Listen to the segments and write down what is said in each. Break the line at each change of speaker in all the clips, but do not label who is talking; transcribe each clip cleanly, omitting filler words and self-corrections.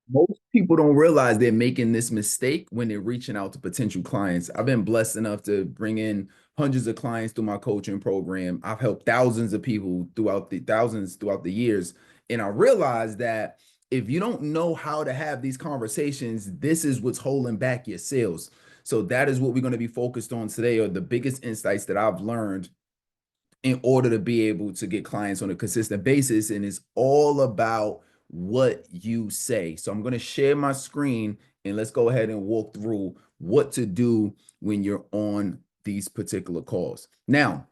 Most people don't realize they're making this mistake when they're reaching out to potential clients. I've been blessed enough to bring in hundreds of clients through my coaching program. I've helped thousands of people throughout the years. And I realized that if you don't know how to have these conversations, this is what's holding back your sales. So that is what we're going to be focused on today, or the biggest insights that I've learned in order to be able to get clients on a consistent basis. And it's all about what you say. So I'm going to share my screen and let's go ahead and walk through what to do when you're on these particular calls. Now,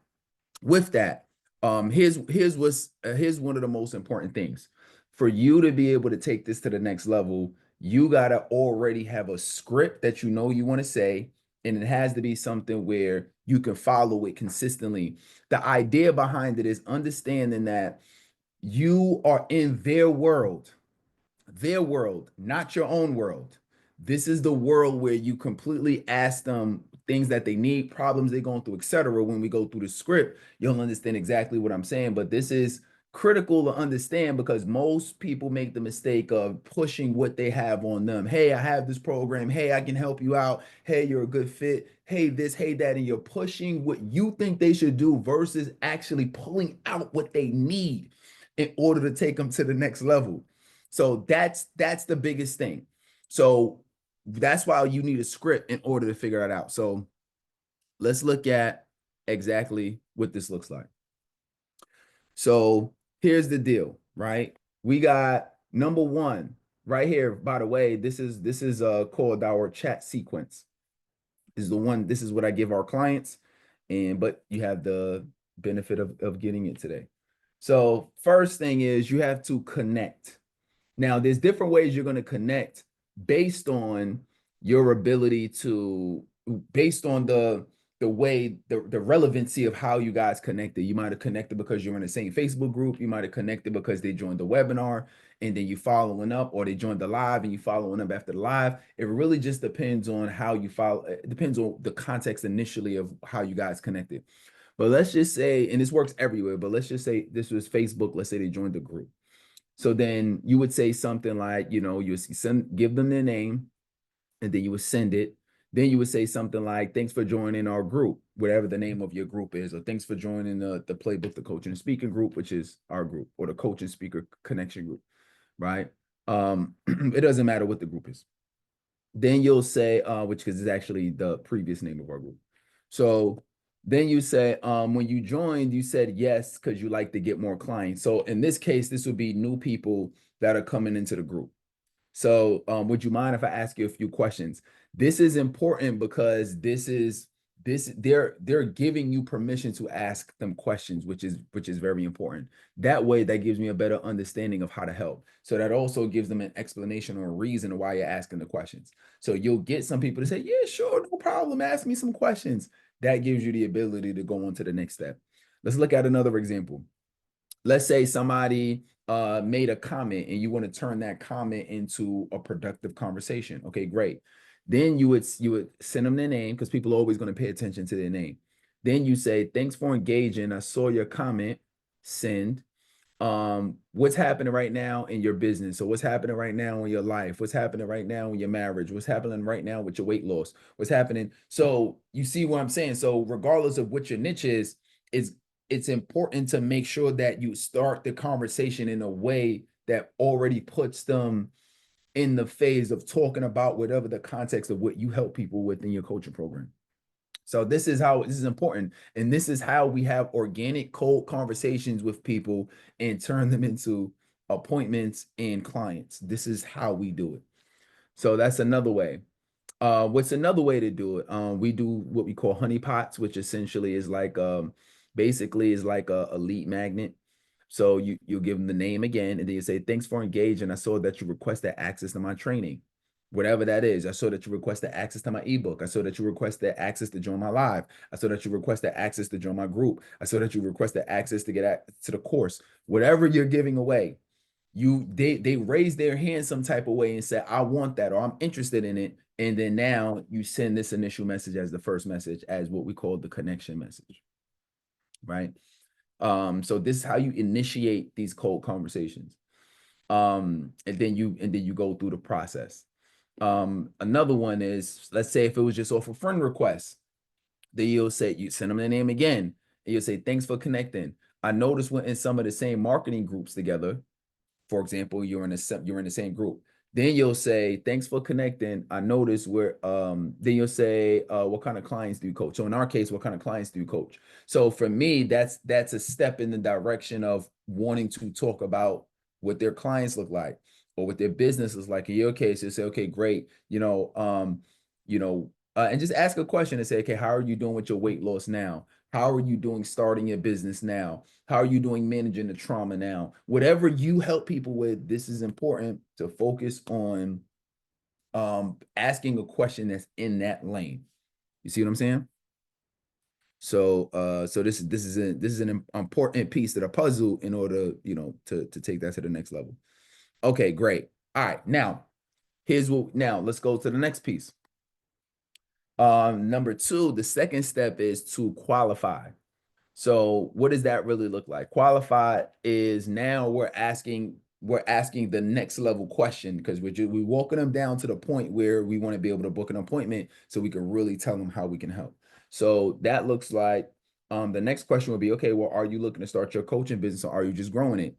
with that, here's one of the most important things. For you to be able to take this to the next level, you gotta already have a script that you know you want to say, and it has to be something where you can follow it consistently. The idea behind it is understanding that you are in their world, not your own world. This is the world where you completely ask them things that they need, problems they're going through, etc. When we go through the script, you'll understand exactly what I'm saying. But this is critical to understand because most people make the mistake of pushing what they have on them. Hey, I have this program. Hey, I can help you out. Hey, you're a good fit. Hey, this, hey, that. And you're pushing what you think they should do versus actually pulling out what they need in order to take them to the next level. So that's the biggest thing. So that's why you need a script in order to figure it out. So let's look at exactly what this looks like. So here's the deal, right? We got number one right here. By the way, this is called our chat sequence. This is what I give our clients, but you have the benefit of getting it today. So first thing is you have to connect. Now, there's different ways you're going to connect based on your ability to, based on the way the relevancy of how you guys connected. You might have connected because you're in the same Facebook group. You might have connected because they joined the webinar and then you following up, or they joined the live and you following up after the live. It really just depends on how you follow. It depends on the context initially of how you guys connected. But let's just say, and this works everywhere, but let's just say this was Facebook. Let's say they joined the group. So then you would say something like, you would give them their name, and then you would send it. Then you would say something like, thanks for joining our group, whatever the name of your group is, or thanks for joining the playbook, the coaching and speaking group, which is our group, or the coach and speaker connection group, right? It doesn't matter what the group is. Then you'll say, which is actually the previous name of our group. So then you say, when you joined, you said yes because you like to get more clients. So in this case, this would be new people that are coming into the group. So would you mind if I ask you a few questions? This is important because they're giving you permission to ask them questions, which is very important. That way, that gives me a better understanding of how to help. So that also gives them an explanation or a reason why you're asking the questions. So you'll get some people to say, yeah, sure, no problem. Ask me some questions. That gives you the ability to go on to the next step. Let's look at another example. Let's say somebody made a comment and you want to turn that comment into a productive conversation. Okay, great. Then you would send them their name because people are always going to pay attention to their name. Then you say, thanks for engaging. I saw your comment. Send. What's happening right now in your business? So what's happening right now in your life? What's happening right now in your marriage? What's happening right now with your weight loss? What's happening? So you see what I'm saying? So regardless of what your niche is it's important to make sure that you start the conversation in a way that already puts them in the phase of talking about whatever the context of what you help people with in your coaching program. So this is important. And this is how we have organic cold conversations with people and turn them into appointments and clients. This is how we do it. So that's another way. What's another way to do it? We do what we call honeypots, which essentially is like basically is like a lead magnet. So you give them the name again, and then you say, thanks for engaging. I saw that you requested access to my training, whatever that is. I saw that you requested access to my ebook. I saw that you requested access to join my live. I saw that you requested access to join my group. I saw that you requested access to get to the course. Whatever you're giving away, they raise their hand some type of way and say, I want that, or I'm interested in it. And then now you send this initial message as the first message, as what we call the connection message, right? So this is how you initiate these cold conversations. And then you go through the process. Another one is, let's say if it was just off a friend request, then you'll say, you send them the name again, and you'll say, thanks for connecting. I noticed we're in some of the same marketing groups together. For example, you're in the same group. Then you'll say, thanks for connecting. I noticed where then you'll say, what kind of clients do you coach? So in our case, what kind of clients do you coach? So for me, that's a step in the direction of wanting to talk about what their clients look like or what their business is like. In your case, you say, okay, great, and just ask a question and say, okay, how are you doing with your weight loss now? How are you doing starting your business now? How are you doing managing the trauma now? Whatever you help people with, this is important to focus on asking a question that's in that lane. You see what I'm saying? So this is an important piece to the puzzle in order, to take that to the next level. Okay, great. All right, now let's go to the next piece. Number two, the second step is to qualify. So what does that really look like? Qualified is now we're asking the next level question because we're walking them down to the point where we want to be able to book an appointment so we can really tell them how we can help. So that looks like the next question would be, okay, well, are you looking to start your coaching business or are you just growing it?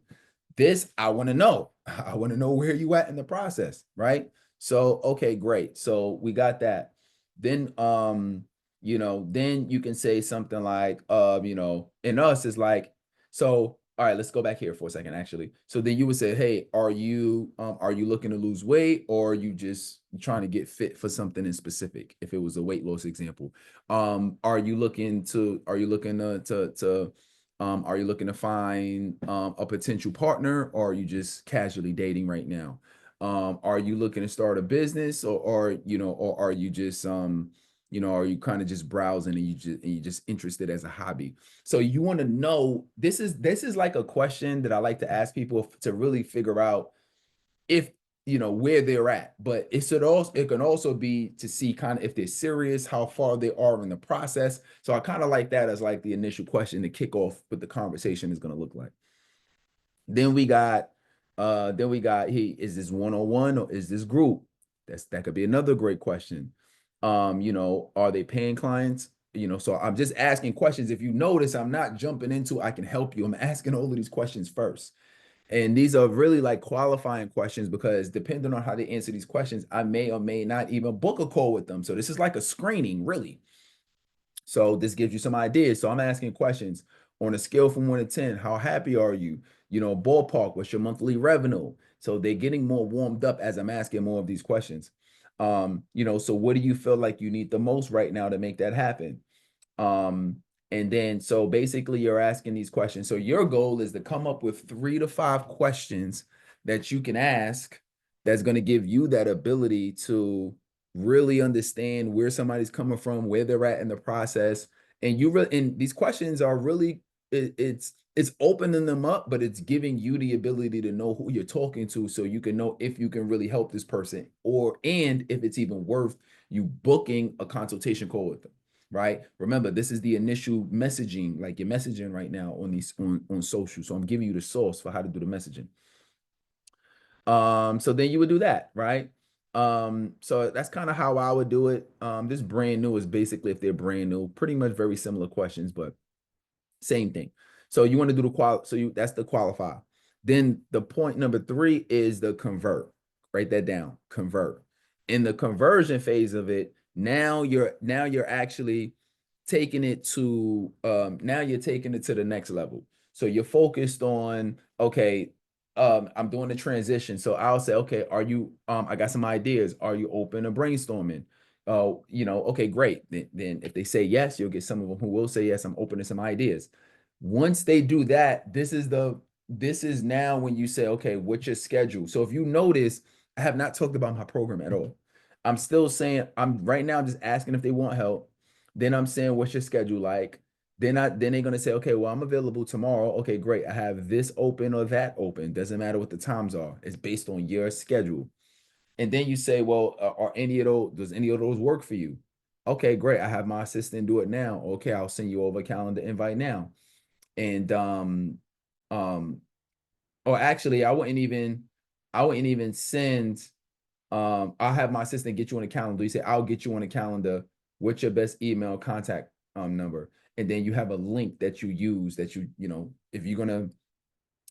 This I want to know. I want to know where you at in the process, right? So, okay, great. So we got that. Then then you can say something like in us is like, so all right, let's go back here for a second actually. So then you would say, hey, are you looking to lose weight or are you just trying to get fit for something in specific? If it was a weight loss example. Are you looking to find a potential partner, or are you just casually dating right now? Are you looking to start a business, or are you just are you kind of just browsing and you just interested as a hobby? So you want to know, this is like a question that I like to ask people to really figure out if where they're at, but it can also be to see kind of if they're serious, how far they are in the process. So I kind of like that as like the initial question to kick off what the conversation is going to look like. Then we got hey, is this one-on-one or is this group? That could be another great question. Are they paying clients? So I'm just asking questions. If you notice, I'm not jumping into I can help you. I'm asking all of these questions first. And these are really like qualifying questions because depending on how they answer these questions, I may or may not even book a call with them. So this is like a screening, really. So this gives you some ideas. So I'm asking questions on a scale from 1 to 10. How happy are you? Ballpark, what's your monthly revenue? So they're getting more warmed up as I'm asking more of these questions. So what do you feel like you need the most right now to make that happen? And then so basically you're asking these questions. So your goal is to come up with 3 to 5 questions that you can ask that's going to give you that ability to really understand where somebody's coming from, where they're at in the process. And these questions are really it's opening them up, but it's giving you the ability to know who you're talking to so you can know if you can really help this person and if it's even worth you booking a consultation call with them. Right. Remember, this is the initial messaging, like you're messaging right now on social. So I'm giving you the source for how to do the messaging. So then you would do that, right? So that's kind of how I would do it. This brand new is basically if they're brand new, pretty much very similar questions, but same thing. So you want to do that's the qualify. Then the point number 3 is the convert. Write that down. Convert. In the conversion phase of it, now you're actually taking it to the next level. So you're focused on, okay, I'm doing the transition. So I'll say, okay, I got some ideas. Are you open to brainstorming? Okay, great. Then if they say yes, you'll get some of them who will say yes, I'm open to some ideas. Once they do that, this is now when you say, okay, what's your schedule? So if you notice, I have not talked about my program at all. I'm still saying I'm right now just asking if they want help. Then I'm saying, what's your schedule like? Then they're gonna say, okay, well, I'm available tomorrow. Okay, great. I have this open or that open. Doesn't matter what the times are. It's based on your schedule. And then you say, well, does any of those work for you? Okay, great. I have my assistant do it now. Okay, I'll send you over a calendar invite now. And um, or actually, I wouldn't even. I wouldn't even send, I'll have my assistant get you on a calendar. You say, I'll get you on a calendar. What's your best email contact number? And then you have a link that you use that you know, if you're gonna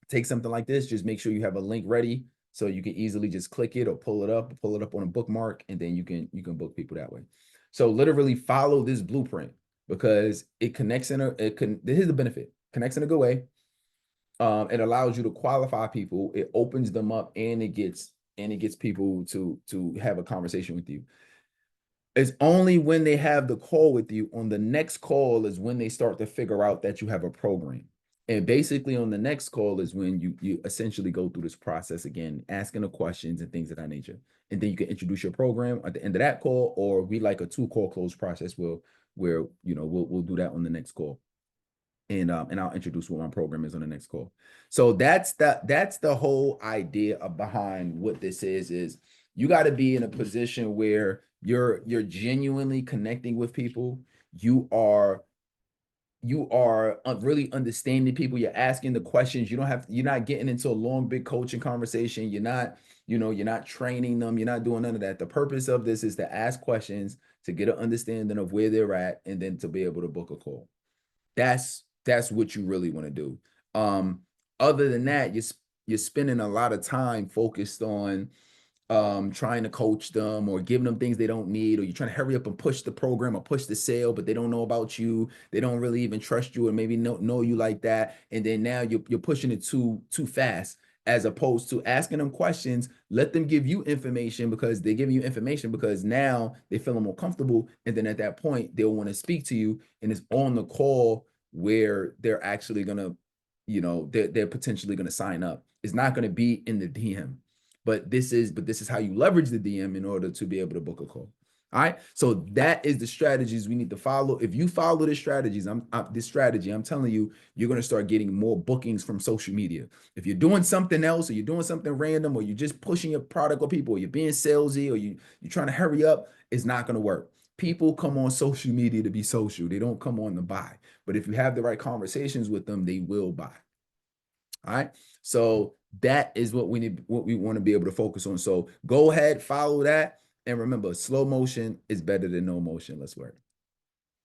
take something like this, just make sure you have a link ready so you can easily just click it or pull it up on a bookmark, and then you can book people that way. So literally follow this blueprint because it connects in a it can here's the benefit. Connects in a good way. It allows you to qualify people, it opens them up, and it gets people to have a conversation with you. It's only when they have the call with you on the next call is when they start to figure out that you have a program. And basically on the next call is when you essentially go through this process again, asking the questions and things of that nature. And then you can introduce your program at the end of that call, or we like a 2 call close process where we'll do that on the next call. And I'll introduce what my program is on the next call. So that's the whole idea behind what this is you got to be in a position where you're genuinely connecting with people. You are really understanding people. You're asking the questions. You're not getting into a long big coaching conversation. You're not training them. You're not doing none of that. The purpose of this is to ask questions, to get an understanding of where they're at, and then to be able to book a call. That's what you really want to do. Other than that, you're spending a lot of time focused on trying to coach them or giving them things they don't need, or you're trying to hurry up and push the program or push the sale, but they don't know about you. They don't really even trust you, and maybe know you like that. And then now you're pushing it too fast, as opposed to asking them questions. Let them give you information because they're giving you information because now they feel more comfortable. And then at that point, they'll want to speak to you, and it's on the call where they're actually gonna, they're potentially gonna sign up. It's not gonna be in the DM. But this is how you leverage the DM in order to be able to book a call. All right. So that is the strategies we need to follow. If you follow this strategy, I'm telling you, you're going to start getting more bookings from social media. If you're doing something else, or you're doing something random, or you're just pushing your product on people, or you're being salesy, or you're trying to hurry up, it's not going to work. People come on social media to be social. They don't come on to buy. But if you have the right conversations with them, they will buy. All right. So that is what we want to be able to focus on. So go ahead, follow that. And remember, slow motion is better than no motion. Let's work.